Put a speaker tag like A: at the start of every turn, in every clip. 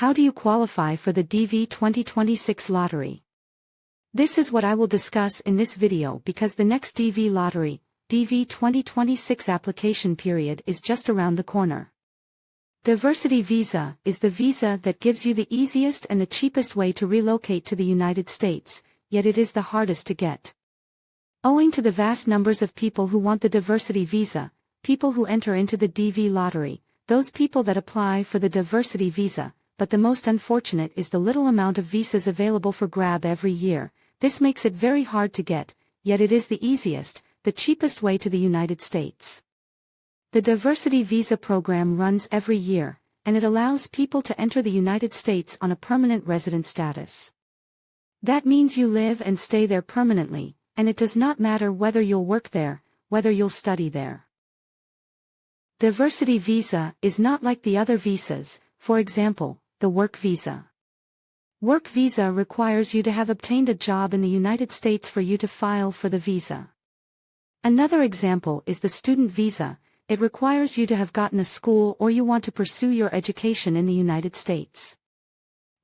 A: How do you qualify for the DV 2026 lottery? This is what I will discuss in this video because the next DV lottery, DV 2026 application period is just around the corner. Diversity visa is the visa that gives you the easiest and the cheapest way to relocate to the United States, yet it is the hardest to get. Owing to the vast numbers of people who want the diversity visa, people who enter into the DV lottery, those people that apply for the diversity visa, but the most unfortunate is the little amount of visas available for grab every year. This makes it very hard to get, yet it is the easiest, the cheapest way to the United States. The diversity visa program runs every year, and it allows people to enter the United States on a permanent resident status. That means you live and stay there permanently, and it does not matter whether you'll work there, whether you'll study there. Diversity visa is not like the other visas, for example, the work visa. Work visa requires you to have obtained a job in the United States for you to file for the visa. Another example is the student visa. It requires you to have gotten a school or you want to pursue your education in the United States.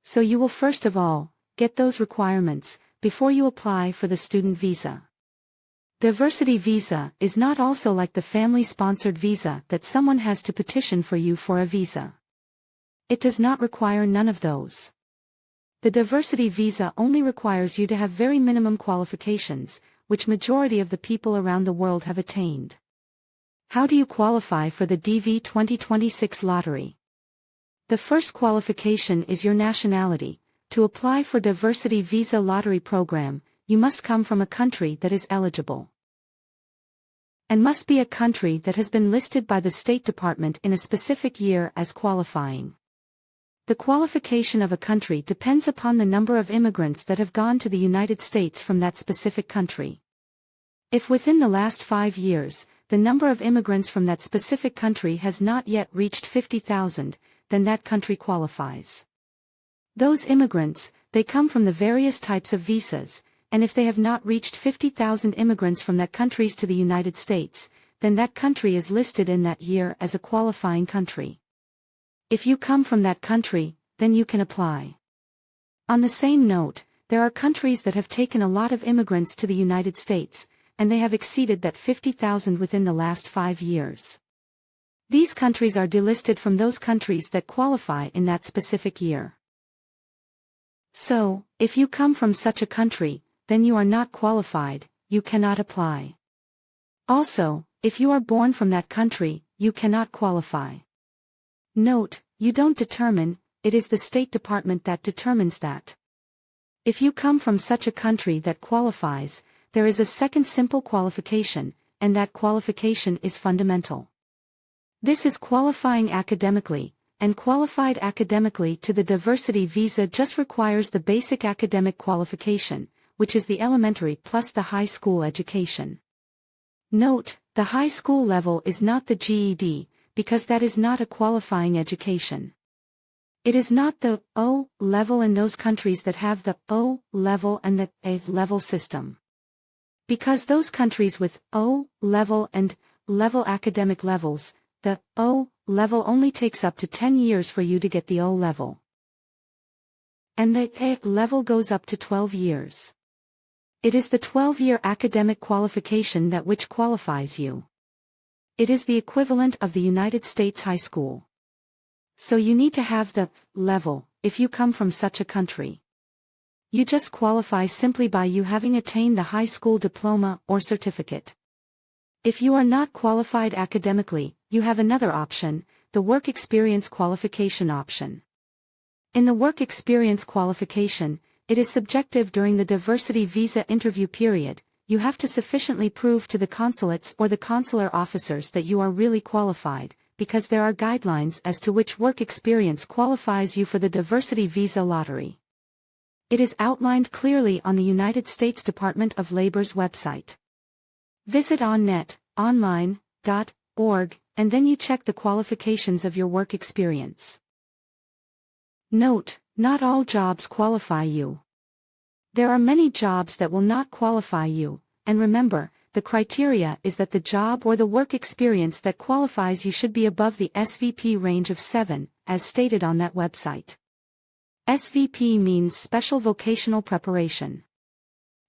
A: So you will first of all get those requirements before you apply for the student visa. Diversity visa is not also like the family-sponsored visa that someone has to petition for you for a visa. It does not require none of those. The diversity visa only requires you to have very minimum qualifications, which majority of the people around the world have attained. How do you qualify for the DV 2026 lottery? The first qualification is your nationality. To apply for diversity visa lottery program, you must come from a country that is eligible. And must be a country that has been listed by the State Department in a specific year as qualifying. The qualification of a country depends upon the number of immigrants that have gone to the United States from that specific country. If within the last 5 years, the number of immigrants from that specific country has not yet reached 50,000, then that country qualifies. Those immigrants, they come from the various types of visas, and if they have not reached 50,000 immigrants from that countries to the United States, then that country is listed in that year as a qualifying country. If you come from that country, then you can apply. On the same note, there are countries that have taken a lot of immigrants to the United States, and they have exceeded that 50,000 within the last 5 years. These countries are delisted from those countries that qualify in that specific year. So, if you come from such a country, then you are not qualified, you cannot apply. Also, if you are born from that country, you cannot qualify. Note, you don't determine, it is the State Department that determines that. If you come from such a country that qualifies, there is a second simple qualification, and that qualification is fundamental. This is qualifying academically, and qualified academically to the diversity visa just requires the basic academic qualification, which is the elementary plus the high school education. Note, the high school level is not the GED, because that is not a qualifying education. It is not the O level in those countries that have the O level and the A level system. Because those countries with O level and level academic levels, the O level only takes up to 10 years for you to get the O level. And the A level goes up to 12 years. It is the 12-year academic qualification that which qualifies you. It is the equivalent of the United States high school. So you need to have the level, if you come from such a country. You just qualify simply by you having attained the high school diploma or certificate. If you are not qualified academically, you have another option, the work experience qualification option. In the work experience qualification, it is subjective during the diversity visa interview period. You have to sufficiently prove to the consulates or the consular officers that you are really qualified, because there are guidelines as to which work experience qualifies you for the diversity visa lottery. It is outlined clearly on the United States Department of Labor's website. Visit onnet.online.org, and then you check the qualifications of your work experience. Note, not all jobs qualify you. There are many jobs that will not qualify you, and remember, the criteria is that the job or the work experience that qualifies you should be above the SVP range of 7, as stated on that website. SVP means special vocational preparation.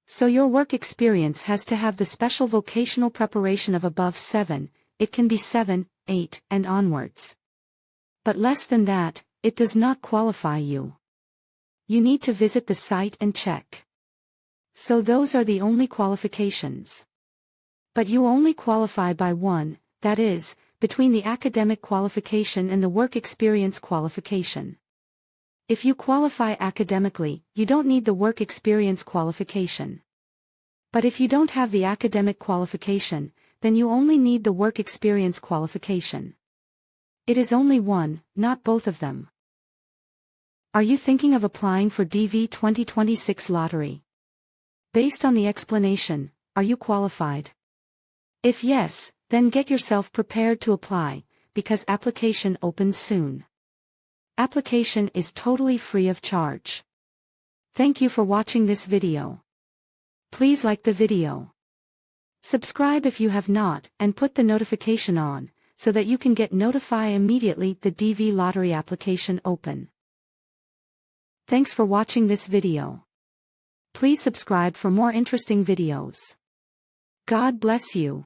A: So your work experience has to have the special vocational preparation of above 7, it can be 7, 8, and onwards. But less than that, it does not qualify you. You need to visit the site and check. So those are the only qualifications. But you only qualify by one, that is, between the academic qualification and the work experience qualification. If you qualify academically, you don't need the work experience qualification. But if you don't have the academic qualification, then you only need the work experience qualification. It is only one, not both of them. Are you thinking of applying for DV 2026 lottery? Based on the explanation, are you qualified? If yes, then get yourself prepared to apply, because application opens soon. Application is totally free of charge. Thank you for watching this video. Please like the video. Subscribe if you have not, and put the notification on, so that you can get notified immediately the DV lottery application open. Thanks for watching this video. Please subscribe for more interesting videos. God bless you.